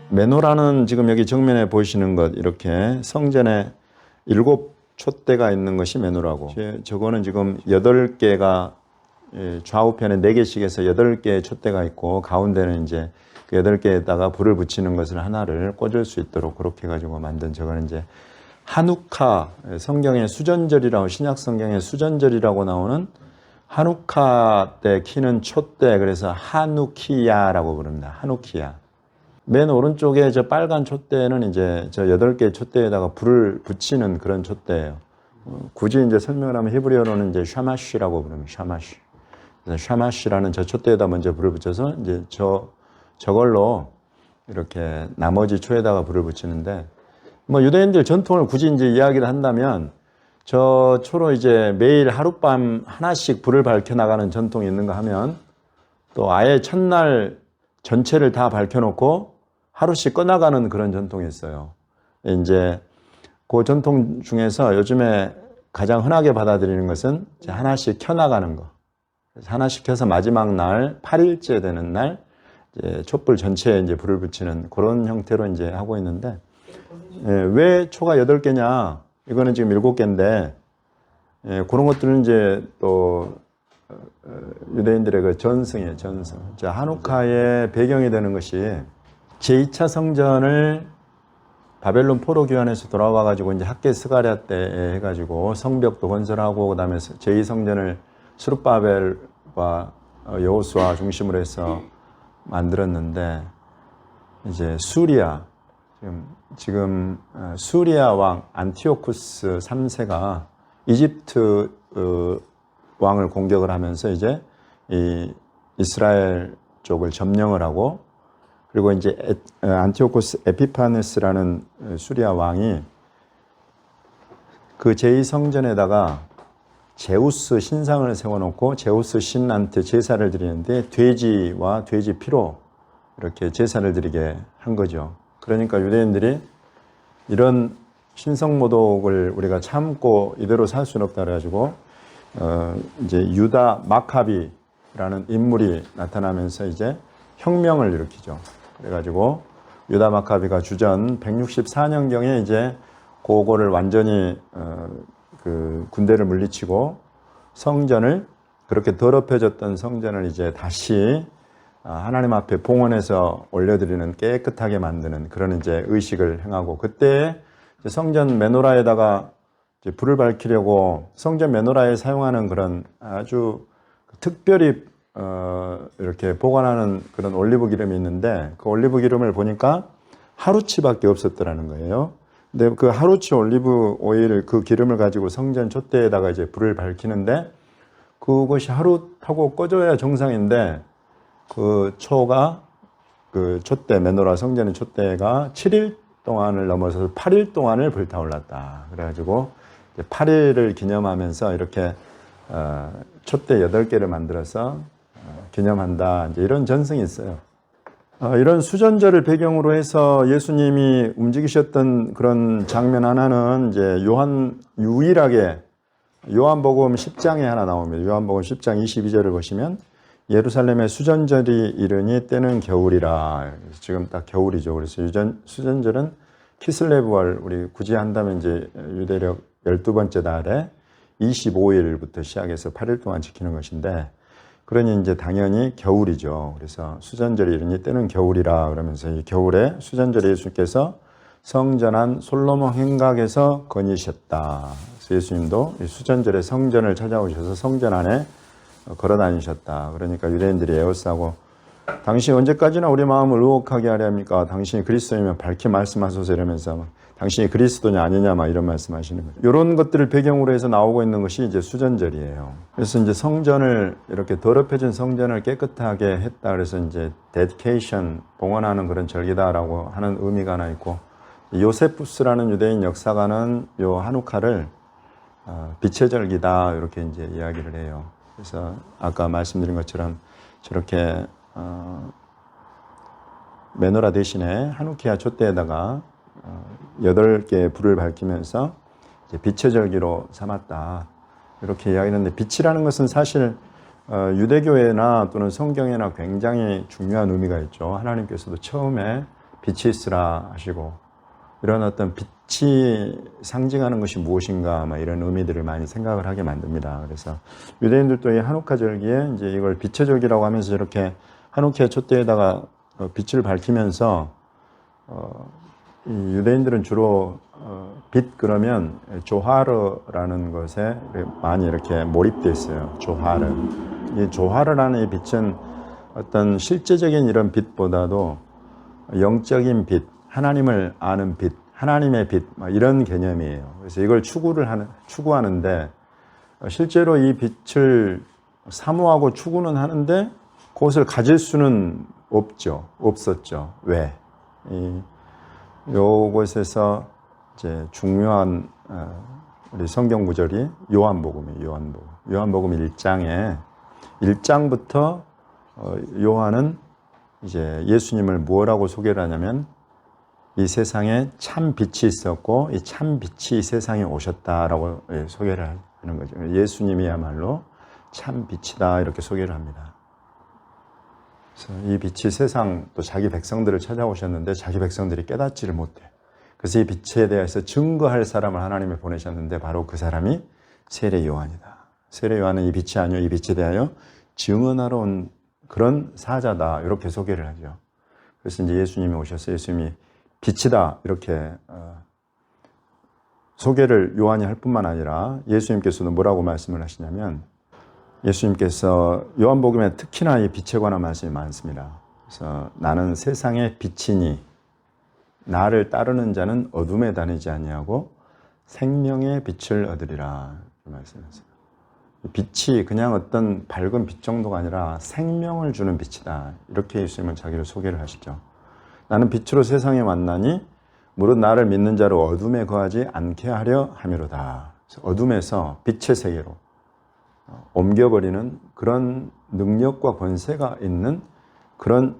메노라는 지금 여기 정면에 보이시는 것 이렇게 성전에 7 촛대가 있는 것이 메노라고, 저거는 지금 8개가 좌우편에 4개씩 해서 8개의 촛대가 있고 가운데는 이제 그 8개에다가 불을 붙이는 것을 하나를 꽂을 수 있도록 그렇게 해가지고 만든, 저거는 이제 하누카, 성경의 수전절이라고, 신약 성경의 수전절이라고 나오는 하누카 때 키는 촛대, 그래서 하누키야라고 부릅니다. 하누키야. 맨 오른쪽에 저 빨간 촛대는 이제 저 8개의 촛대에다가 불을 붙이는 그런 촛대예요. 굳이 이제 설명을 하면 히브리어로는 이제 샤마시라고 부릅니다. 샤마시. 그래서 샤마시라는 저 촛대에다 먼저 불을 붙여서 이제 저걸로 이렇게 나머지 초에다가 불을 붙이는데, 뭐 유대인들 전통을 굳이 이제 이야기를 한다면 저 초로 이제 매일 하룻밤 하나씩 불을 밝혀 나가는 전통이 있는가 하면, 또 아예 첫날 전체를 다 밝혀놓고 하루씩 꺼나가는 그런 전통이 있어요. 이제 그 전통 중에서 요즘에 가장 흔하게 받아들이는 것은 이제 하나씩 켜나가는 거. 그래서 하나씩 켜서 마지막 날 8일째 되는 날 이제 촛불 전체에 이제 불을 붙이는 그런 형태로 이제 하고 있는데, 왜 초가 8개냐? 이거는 지금 7개인데, 그런 것들은 이제 또 유대인들의 그 전승이에요, 전승. 자, 하누카의 배경이 되는 것이 제2차 성전을 바벨론 포로 귀환에서 돌아와 가지고 이제 학계 스가랴 때 해가지고 성벽도 건설하고, 그다음에 제2성전을 스룹바벨과 여호수아 중심으로 해서 만들었는데, 이제 수리아, 지금 수리아 왕 안티오쿠스 3세가 이집트 왕을 공격을 하면서 이제 이 이스라엘 쪽을 점령을 하고, 그리고 이제 안티오코스 에피파네스라는 수리아 왕이 그 제2성전에다가 제우스 신상을 세워놓고 제우스 신한테 제사를 드리는데 돼지와 돼지 피로 이렇게 제사를 드리게 한 거죠. 그러니까 유대인들이 이런 신성모독을 우리가 참고 이대로 살 수는 없다 그래가지고 이제 유다 마카비라는 인물이 나타나면서 이제 혁명을 일으키죠. 그래가지고 유다 마카비가 주전 164년경에 이제 그거를 완전히 그 군대를 물리치고 성전을, 그렇게 더럽혀졌던 성전을 이제 다시 하나님 앞에 봉헌해서 올려드리는, 깨끗하게 만드는 그런 이제 의식을 행하고, 그때 성전 메노라에다가 이제 불을 밝히려고 성전 메노라에 사용하는 그런 아주 특별히 이렇게 보관하는 그런 올리브 기름이 있는데, 그 올리브 기름을 보니까 하루치밖에 없었더라는 거예요. 근데 그 하루치 올리브 오일, 그 기름을 가지고 성전 촛대에다가 이제 불을 밝히는데, 그것이 하루 타고 꺼져야 정상인데, 그 초가, 그 촛대, 메노라 성전의 촛대가 7일 동안을 넘어서서 8일 동안을 불타올랐다. 그래가지고 8일을 기념하면서 이렇게 촛대 8개를 만들어서 기념한다, 이제 이런 전승이 있어요. 이런 수전절을 배경으로 해서 예수님이 움직이셨던 그런 장면 하나는 이제 유일하게 요한복음 10장에 하나 나옵니다. 요한복음 10장 22절을 보시면, 예루살렘의 수전절이 이르니 때는 겨울이라. 지금 딱 겨울이죠. 그래서 수전절은 키슬레브월, 우리 굳이 한다면 이제 유대력 12번째 달에 25일부터 시작해서 8일 동안 지키는 것인데, 그러니 이제 당연히 겨울이죠. 그래서 수전절이 이르니 때는 겨울이라 그러면서, 이 겨울에 수전절에 예수님께서 성전 안 솔로몬 행각에서 거니셨다. 그래서 예수님도 이 수전절에 성전을 찾아오셔서 성전 안에 걸어 다니셨다. 그러니까 유대인들이 에워싸고, 당신이 언제까지나 우리 마음을 의혹하게 하려 합니까? 당신이 그리스도이면 밝히 말씀하소서, 이러면서 당신이 그리스도냐 아니냐 막 이런 말씀하시는 거예요. 이런 것들을 배경으로 해서 나오고 있는 것이 이제 수전절이에요. 그래서 이제 성전을, 이렇게 더럽혀진 성전을 깨끗하게 했다. 그래서 이제 데디케이션, 봉헌하는 그런 절기다라고 하는 의미가 하나 있고, 요세푸스라는 유대인 역사가는 요 하누카를 빛의 절기다, 이렇게 이제 이야기를 해요. 그래서 아까 말씀드린 것처럼 저렇게 메노라 대신에 하누키아 촛대에다가 8개의 불을 밝히면서 이제 빛의 절기로 삼았다, 이렇게 이야기하는데, 빛이라는 것은 사실 유대교회나 또는 성경에나 굉장히 중요한 의미가 있죠. 하나님께서도 처음에 빛이 있으라 하시고, 이런 어떤 빛이 상징하는 것이 무엇인가, 이런 의미들을 많이 생각을 하게 만듭니다. 그래서 유대인들도 이 한우카 절기에 이제 이걸 빛의 절기라고 하면서 이렇게 한우카 촛대에다가 빛을 밝히면서, 이 유대인들은 주로 빛 그러면 조하르라는 것에 많이 이렇게 몰입되어 있어요. 조하르. 이 조하르라는 이 빛은 어떤 실제적인 이런 빛보다도 영적인 빛, 하나님을 아는 빛, 하나님의 빛, 이런 개념이에요. 그래서 이걸 추구하는데, 실제로 이 빛을 사모하고 추구는 하는데 그것을 가질 수는 없었죠. 왜? 요것에서 이제 중요한 우리 성경 구절이 요한복음이에요. 요한복음 1장부터 요한은 이제 예수님을 무엇라고 소개를 하냐면, 이 세상에 참 빛이 있었고 이 참 빛이 이 세상에 오셨다라고 소개를 하는 거죠. 예수님이야말로 참 빛이다, 이렇게 소개를 합니다. 그래서 이 빛이 세상 또 자기 백성들을 찾아오셨는데 자기 백성들이 깨닫지를 못해. 그래서 이 빛에 대해서 증거할 사람을 하나님이 보내셨는데 바로 그 사람이 세례 요한이다. 세례 요한은 이 빛이 아니요 이 빛에 대하여 증언하러 온 그런 사자다, 이렇게 소개를 하죠. 그래서 이제 예수님이 오셔서 예수님이 빛이다, 이렇게 소개를 요한이 할 뿐만 아니라 예수님께서는 뭐라고 말씀을 하시냐면, 예수님께서 요한복음에 특히나 이 빛에 관한 말씀이 많습니다. 그래서 나는 세상의 빛이니 나를 따르는 자는 어둠에 다니지 아니하고 생명의 빛을 얻으리라, 말씀하세요. 빛이 그냥 어떤 밝은 빛 정도가 아니라 생명을 주는 빛이다, 이렇게 예수님은 자기를 소개를 하시죠. 나는 빛으로 세상에 왔나니 무릇 나를 믿는 자로 어둠에 거하지 않게 하려 함이로다. 어둠에서 빛의 세계로 옮겨버리는 그런 능력과 권세가 있는 그런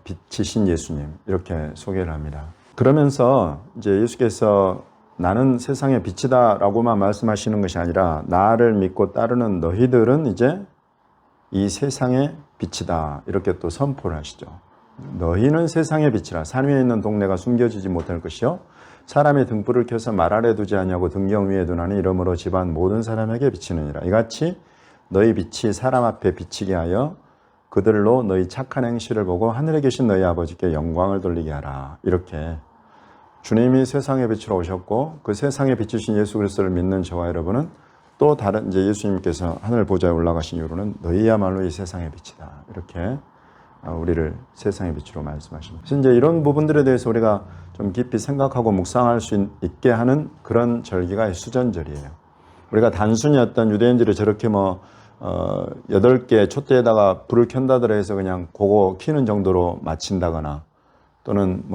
빛이신 예수님, 이렇게 소개를 합니다. 그러면서 이제 예수께서 나는 세상의 빛이다 라고만 말씀하시는 것이 아니라 나를 믿고 따르는 너희들은 이제 이 세상의 빛이다, 이렇게 또 선포를 하시죠. 너희는 세상의 빛이라. 산 위에 있는 동네가 숨겨지지 못할 것이요 사람이 등불을 켜서 말 아래 두지 아니하고 등경 위에 두나니 이러므로 집안 모든 사람에게 비치느니라. 이같이 너희 빛이 사람 앞에 비치게 하여 그들로 너희 착한 행실을 보고 하늘에 계신 너희 아버지께 영광을 돌리게 하라. 이렇게 주님이 세상의 빛으로 오셨고 그 세상의 빛이신 예수 그리스도를 믿는 저와 여러분은 또 다른 이제 예수님께서 하늘 보좌에 올라가신 이후로는 너희야말로 이 세상의 빛이다, 이렇게 우리를 세상의 빛으로 말씀하십니다. 그래서 이제 이런 부분들에 대해서 우리가 좀 깊이 생각하고 묵상할 수 있게 하는 그런 절기가 수전절이에요. 우리가 단순히 어떤 유대인들이 저렇게 8개 촛대에다가 불을 켠다더라 해서 그냥 그거 켜는 정도로 마친다거나, 또는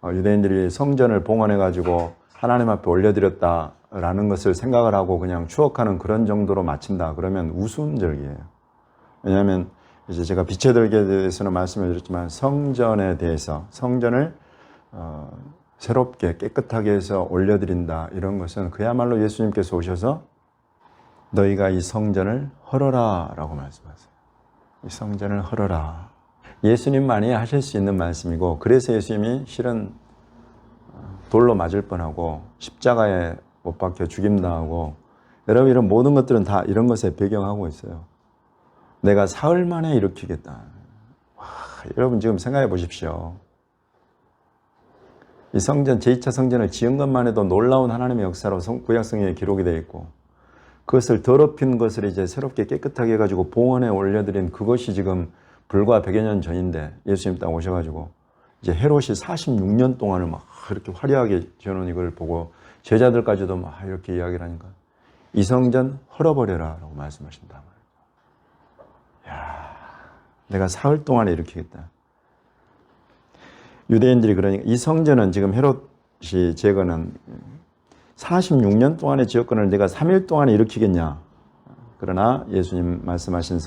유대인들이 성전을 봉헌해 가지고 하나님 앞에 올려드렸다라는 것을 생각을 하고 그냥 추억하는 그런 정도로 마친다 그러면 우스운 절기예요. 왜냐하면 이제 제가 빛의 절기에 대해서는 말씀을 드렸지만 성전에 대해서, 성전을 새롭게 깨끗하게 해서 올려드린다, 이런 것은 그야말로 예수님께서 오셔서 너희가 이 성전을 헐어라 라고 말씀하세요. 이 성전을 헐어라. 예수님만이 하실 수 있는 말씀이고, 그래서 예수님이 실은 돌로 맞을 뻔하고 십자가에 못 박혀 죽임당하고, 여러분 이런 모든 것들은 다 이런 것에 배경하고 있어요. 내가 사흘 만에 일으키겠다. 와, 여러분 지금 생각해 보십시오. 이 성전, 제2차 성전을 지은 것만 해도 놀라운 하나님의 역사로 구약성경에 기록이 되어 있고, 그것을 더럽힌 것을 이제 새롭게 깨끗하게 해가지고 봉헌에 올려드린 그것이 지금 불과 100여 년 전인데, 예수님 딱 오셔가지고 이제 헤롯이 46년 동안을 막 이렇게 화려하게 지어놓은 이걸 보고 제자들까지도 막 이렇게 이야기를 하니까 이 성전 헐어버려라 라고 말씀하신다. 야, 내가 사흘 동안에 일으키겠다. 유대인들이 그러니까 이 성전은 지금 헤롯이 제거는 46년 동안의 지역권을 내가 3일 동안에 일으키겠냐. 그러나 예수님 말씀하신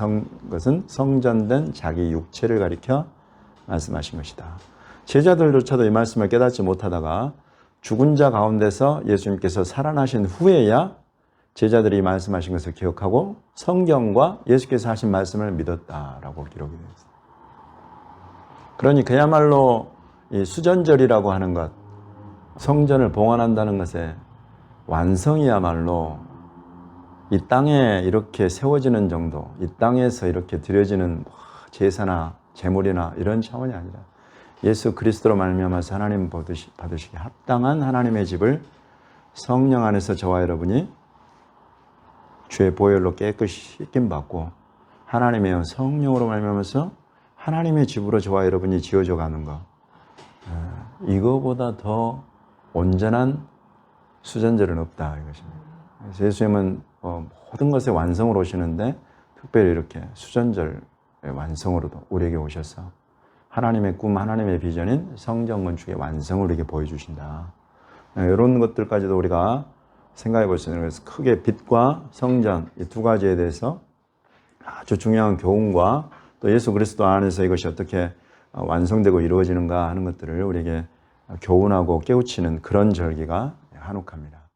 것은 성전된 자기 육체를 가리켜 말씀하신 것이다. 제자들조차도 이 말씀을 깨닫지 못하다가 죽은 자 가운데서 예수님께서 살아나신 후에야 제자들이 말씀하신 것을 기억하고 성경과 예수께서 하신 말씀을 믿었다라고 기록이 되어 있습니다. 그러니 그야말로 이 수전절이라고 하는 것, 성전을 봉헌한다는 것의 완성이야말로 이 땅에 이렇게 세워지는 정도, 이 땅에서 이렇게 드려지는 제사나 제물이나 이런 차원이 아니라 예수 그리스도로 말미암아서 하나님 받으시기 합당한 하나님의 집을 성령 안에서 저와 여러분이 주의 보혈로 깨끗이 씻김 받고 하나님의 성령으로 말미암아서 하나님의 집으로 저와 여러분이 지어져 가는 것, 이거보다 더 온전한 수전절은 없다 이것입니다. 그래서 예수님은 모든 것의 완성으로 오시는데 특별히 이렇게 수전절의 완성으로도 우리에게 오셔서 하나님의 꿈, 하나님의 비전인 성전 건축의 완성을 우리에게 보여주신다. 이런 것들까지도 우리가 생각해 볼 수 있는 것은 크게 빛과 성전 이 두 가지에 대해서 아주 중요한 교훈과 또 예수 그리스도 안에서 이것이 어떻게 완성되고 이루어지는가 하는 것들을 우리에게 교훈하고 깨우치는 그런 절기가 한옥합니다.